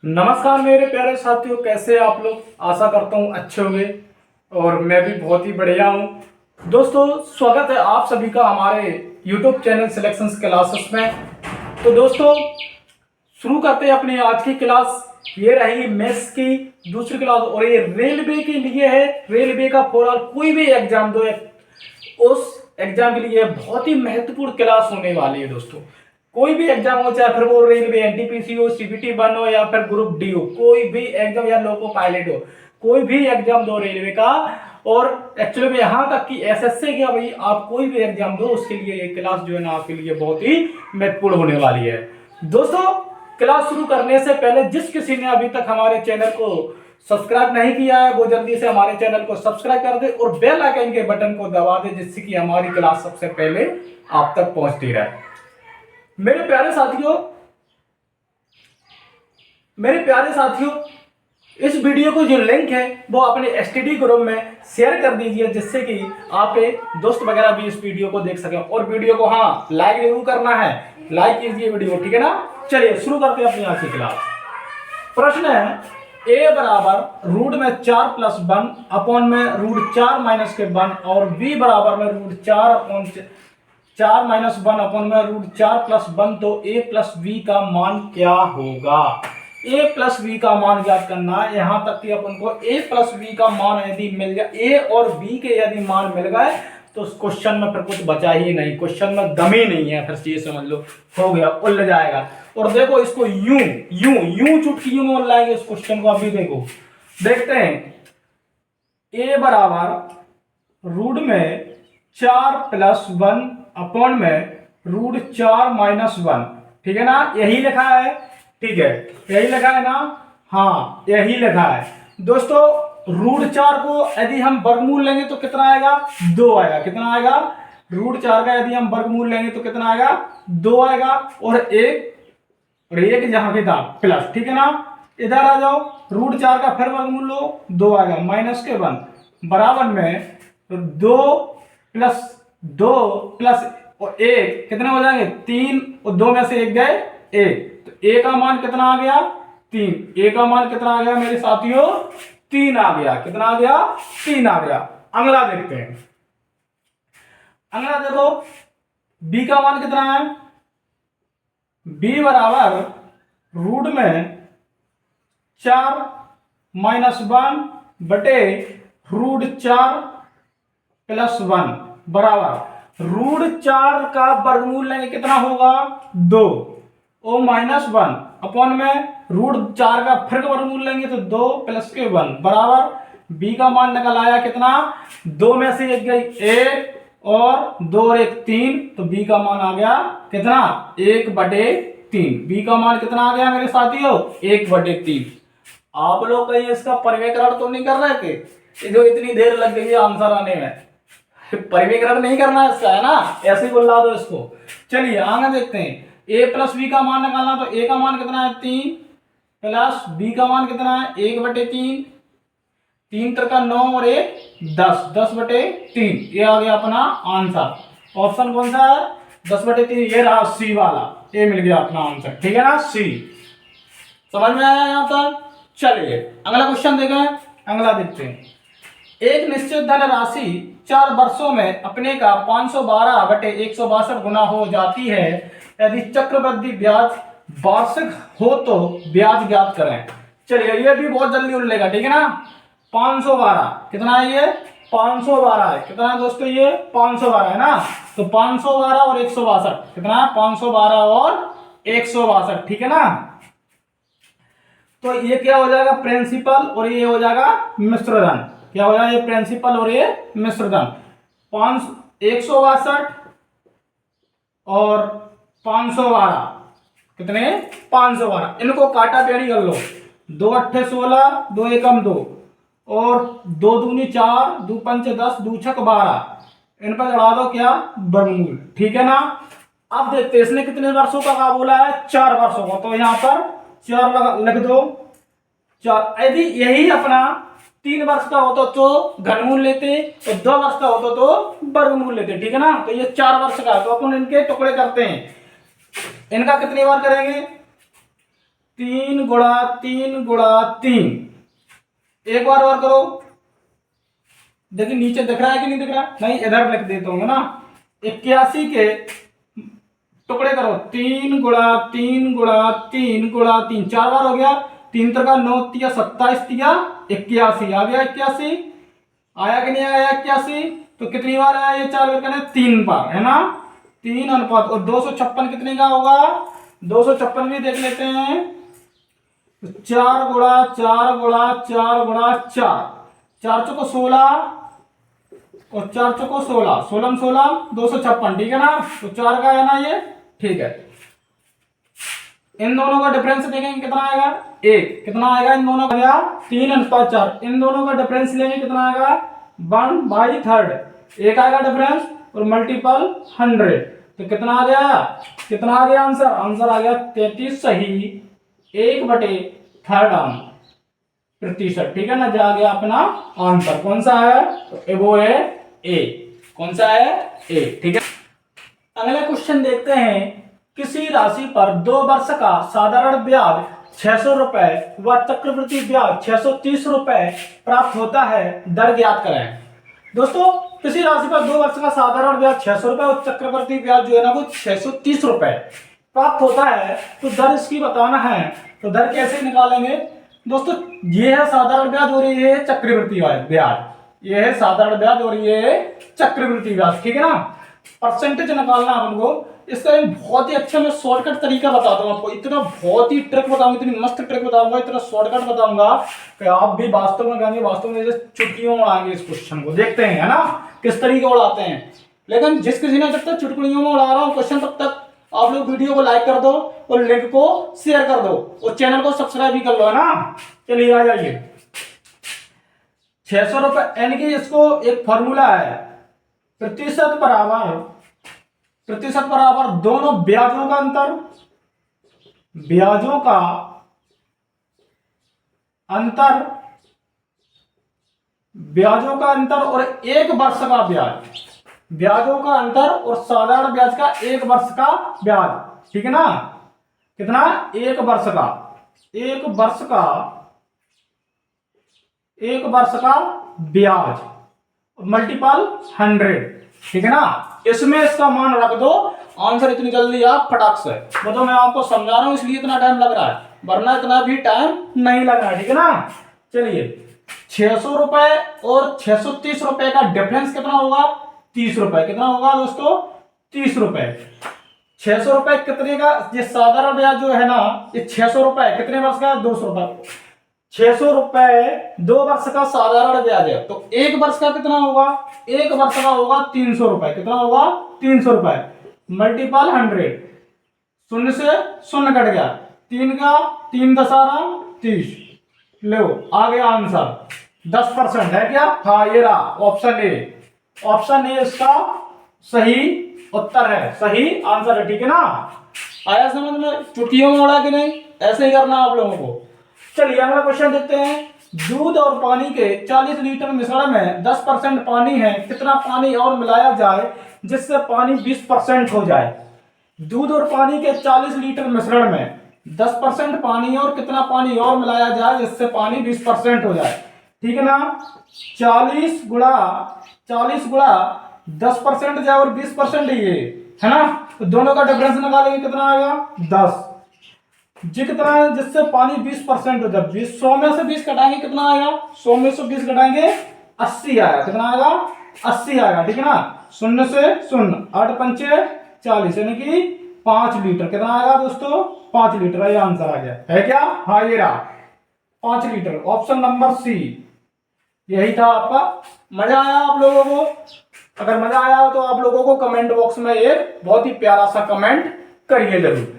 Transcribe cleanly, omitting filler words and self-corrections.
नमस्कार मेरे प्यारे साथियों, कैसे आप लोग। आशा करता हूँ अच्छे होंगे और मैं भी बहुत ही बढ़िया हूँ। दोस्तों, स्वागत है आप सभी का हमारे YouTube चैनल सिलेक्शंस क्लासेस में। तो दोस्तों, शुरू करते हैं अपनी आज की क्लास। ये रही मैथ्स की दूसरी क्लास और ये रेलवे के लिए है। रेलवे का फॉर कोई भी एग्जाम दो, उस एग्जाम के लिए बहुत ही महत्वपूर्ण क्लास होने वाली है दोस्तों। कोई भी एग्जाम हो, चाहे फिर वो रेलवे एनटीपीसी हो, सीबीटी 1 हो या फिर ग्रुप डी हो, कोई भी एग्जाम या लोको पायलट हो, कोई भी एग्जाम दो रेलवे का। और एक्चुअली में यहाँ तक कि एसएससी का भाई आप कोई भी एग्जाम दो, उसके लिए ये क्लास जो है ना आपके लिए बहुत ही महत्वपूर्ण होने वाली है। दोस्तों, क्लास शुरू करने से पहले जिस किसी ने अभी तक हमारे चैनल को सब्सक्राइब नहीं किया है, वो जल्दी से हमारे चैनल को सब्सक्राइब कर दे और बेल आइकन के बटन को दबा दे, जिससे कि हमारी क्लास सबसे पहले आप तक पहुंचती रहे। मेरे प्यारे साथियों, इस वीडियो को जो लिंक है वो अपने एसटीडी ग्रुप में शेयर कर दीजिए, जिससे कि आपके दोस्त वगैरह भी इस वीडियो को देख सकें। और वीडियो को लाइक जरूर करना है, लाइक कीजिए वीडियो, ठीक है ना। चलिए शुरू करते हैं अपनी आज की क्लास। प्रश्न है, a बराबर रूट में 4 प्लस 1 अपॉन में रूट 4 माइनस के 1 और b बराबर में रूट 4 अपॉन 4 माइनस 1 अपॉन में रूट 4 प्लस 1, तो a प्लस b का मान क्या होगा। a प्लस b का मान ज्ञात करना है। यहां तक कि अपन को a प्लस b का मान यदि मिल गया, a और b के यदि मान मिल गए, तो उस क्वेश्चन में फिर कुछ बचा ही नहीं, क्वेश्चन में दम ही नहीं है, फिर ये समझ लो हो गया, उलझ जाएगा। और देखो इसको यूं यूं यूं चुटकियों में उलझाएंगे इस क्वेश्चन को। अभी देखो, देखते हैं। a बराबर रूट में 4 प्लस 1 अपॉन में रूट 4 माइनस 1, ठीक है ना, यही लिखा है, ठीक है, यही लिखा है ना, हाँ यही लिखा है। दोस्तों, रूट 4 को यदि हम वर्गमूल लेंगे तो कितना आएगा, 2 आएगा। कितना आएगा, रूट 4 का यदि हम वर्गमूल लेंगे तो कितना आएगा, 2 आएगा। और एक जहां पे था प्लस, ठीक है ना, इधर आ जाओ, रूट 4 का फिर वर्गमूल लो, 2 आएगा माइनस के 1 बराबर में 2 प्लस और 1 कितने हो जाएंगे, 3 और 2 में से 1 गए 1, तो a का मान कितना आ गया, 3। a का मान कितना आ गया मेरे साथियों, 3 आ गया। कितना आ गया, 3 आ गया। अगला देखते हैं। अगला देखो, b का मान कितना है, b बराबर रूट में 4 माइनस 1 बटे रूट 4 प्लस 1 बराबर रूट 4 का वर्गमूल लेंगे कितना होगा, 2 और माइनस 1 अपॉन में रूट 4 का फिर वर्गमूल लेंगे तो 2 प्लस के 1 बराबर b का मान निकल आया कितना, 2 में से 1 गई 1 और 2 और 1 3, तो b का मान आ गया कितना, 1/3। b का मान कितना आ गया मेरे साथियों, 1/3। आप लोग कहीं इसका परिवेकरण तो नहीं कर रहे थे, ये जो इतनी देर लग गई है आंसर आने में। परिवेकरण नहीं करना है इसका, है ना, ऐसे ही बुला दो इसको। चलिए आगे देखते हैं। a प्लस बी का मान निकालना, तो a का मान कितना है, 3 प्लस b का मान कितना है, 1/3। 3 त्रिका 9 और 1 10, 10/3। ये आ गया अपना आंसर। ऑप्शन कौन सा है, 10/3। ये रहा सी वाला, ये मिल गया अपना आंसर, ठीक है ना, सी। समझ में आया यहाँ तक। चलिए अगला क्वेश्चन देखें। अगला देखते हैं। एक निश्चित धन राशि 4 वर्षों में अपने का 512/162 गुना हो जाती है। यदि चक्रवृद्धि ब्याज वार्षिक हो तो ब्याज ज्ञात करें। चलिए ये भी बहुत जल्दी उल्लेगा, ठीक है ना। 512 कितना है, ये 512 है। कितना है दोस्तों, ये 512 है ना। तो 512 और 162 कितना है, 512 और 162, ठीक है ना। तो ये क्या हो जाएगा, प्रिंसिपल, और ये हो जाएगा मिश्र धन। क्या हो जाएगा, ये प्रिंसिपल और ये मिश्र धन। 162 और 512 कितने, 512। इनको काटा पेड़ी कर लो, 2 8 16, 2 एकम 2 और 2 दूनी 4, 2 पंच 10, 2 छक 12। इन पर चढ़ा दो क्या, वर्गमूल, ठीक है ना। अब देखते हैं इसने कितने वर्षों का बोला है, 4 वर्षों का, तो यहां पर 4 लिख दो। 4 यदि यही अपना 3 वर्ष का होता तो घनमूल लेते, तो 2 वर्ष का होता तो वर्गमूल लेते, ठीक है ना। तो ये 4 वर्ष का है, तो अपन इनके टुकड़े करते हैं। इनका कितनी बार करेंगे, 3 गुणा 3 गुणा 3। एक बार और करो, देखिए नीचे दिख रहा है कि नहीं दिख रहा? नहीं, इधर लिख देता हूँ ना। 81 के टुकड़े करो, 3 गुणा 3 गुणा 3 गुणा 3, 4 बार हो गया। 3 3 9 तिया 27 तिया 81, आ गया 81। आया कि नहीं आया 81? तो कितनी बार आया ये 4 करके? 3 बार, है ना? 3 अनुपात, और 256 कितने का होगा? 256 भी देख लेते हैं। 4 गुणा 4 गुणा 4 गुणा 4, 4 चौको 16 और 4 चौको 16, 16 16 256, ठीक है ना? तो 4 का है ना ये, ठीक है। इन दोनों का डिफरेंस देखेंगे कितना आएगा? 1। कितना आएगा इन दोनों का? 3:4। इन दोनों का डिफरेंस लेंगे कितना आएगा? 1/3। एक आएगा डिफरेंस और मल्टीपल 100, तो कितना आ गया? कितना आ गया आंसर? आंसर आ गया 33 सही 1/3 प्रतिशत, ठीक है ना? जा गया अपना आंसर। कौन सा है? तो वो है ए। कौन सा है? ए, ठीक है। अगला क्वेश्चन देखते हैं। किसी राशि पर 2 वर्ष का साधारण ब्याज 600 रुपए व चक्रवृद्धि ब्याज 630 रुपए प्राप्त होता है, दर ज्ञात करें। दोस्तों, किसी राशि पर 2 वर्ष का साधारण ब्याज 600 रुपए और चक्रवृद्धि ब्याज जो है ना वो 630 रुपए प्राप्त होता है, तो दर इसकी बताना है। तो दर कैसे निकालेंगे? दोस्तों, ये है साधारण ब्याज और ये है चक्रवृद्धि ब्याज। ये है साधारण ब्याज और ये है चक्रवृद्धि ब्याज, ठीक है ना? परसेंटेज निकालना अपन को। इसका एक बहुत ही अच्छा मैं शॉर्टकट तरीका बताता हूँ आपको। इतना बहुत ही ट्रिक बताऊंगा, इतनी मस्त ट्रिक बताऊंगा, इतना शॉर्टकट बताऊंगा कि आप भी वास्तव में कहेंगे, वास्तव में जैसे चुटकियों में उड़ाएंगे इस क्वेश्चन को। देखते हैं, है ना, किस तरीके उड़ाते हैं। लेकिन जिस किसी ने जब तक चुटकुलियों में उड़ा रहा हूँ क्वेश्चन, तब तक आप लोग वीडियो को लाइक कर दो और लिंक को शेयर कर दो और चैनल को सब्सक्राइब भी कर लो, है ना? चलिए आ जाइए। 600 रुपए, यानी कि इसको एक फॉर्मूला है, प्रतिशत बराबर दोनों ब्याजों का अंतर, ब्याजों का अंतर, ब्याजों का अंतर और 1 वर्ष का ब्याज, ब्याजों का अंतर और साधारण ब्याज का 1 वर्ष का ब्याज, ठीक है ना? कितना? 1 वर्ष का, 1 वर्ष का, 1 वर्ष का ब्याज मल्टीपल 100, ठीक है ना? इसमें इसका मान रख दो, आंसर इतनी जल्दी आप फटाक से। वो तो मैं आपको समझा रहा हूं इसलिए इतना टाइम लग रहा है, वरना इतना भी टाइम नहीं लग रहा है, ठीक है ना? चलिए, 600 रुपए और 630 रुपए का डिफरेंस कितना होगा? 30 रुपए। कितना होगा दोस्तों? 30 रुपए। 600 रुपए कितने का? ये साधारण ब्याज जो है ना, ये 600 रुपए कितने वर्ष का? 200 रुपए। 600 रुपए 2 वर्ष का साधारण ब्याज है, तो 1 वर्ष का कितना होगा? 1 वर्ष का होगा 300 रुपए। कितना होगा? 300 रुपए मल्टीपल 100, शून्य से शून्य कट गया, 3 का 3 दसारा 30, लो आ गया आंसर। 10% है क्या? हाँ, ये रहा ऑप्शन ए। ऑप्शन ए इसका सही उत्तर है, सही आंसर है, ठीक है ना? आया समझ में? चुटकियों में उड़ा कि नहीं? ऐसे ही करना आप लोगों को। चलिए अगला क्वेश्चन देखते हैं। दूध और पानी के 40 लीटर मिश्रण में 10% पानी है, कितना पानी और मिलाया जाए जिससे पानी 20% हो जाए? दूध और पानी के 40 लीटर मिश्रण में 10% पानी और कितना पानी और मिलाया जाए जिससे पानी 20% हो जाए, ठीक है ना? 40 गुणा 10% जाए और 20% ये, है ना? तो दोनों का डिफरेंस निकालेंगे, कितना आएगा? 10। जी कितना है? जिससे पानी 20% हो जाए। 100 में से 20 घटाएंगे, कितना आएगा? 100 में से 20 घटाएंगे 80 आएगा। कितना आएगा? 80 आएगा, ठीक है ना? शून्य से शून्य, 8 पंचे 40, यानी कि 5 लीटर। कितना आएगा दोस्तों? 5 लीटर। ये आंसर आ गया, है क्या? हाँ, ये रहा 5 लीटर। ऑप्शन नंबर सी यही था आपका। मजा आया आप लोगों को? अगर मजा आया हो तो आप लोगों को कमेंट बॉक्स में एक बहुत ही प्यारा सा कमेंट करिए जरूर।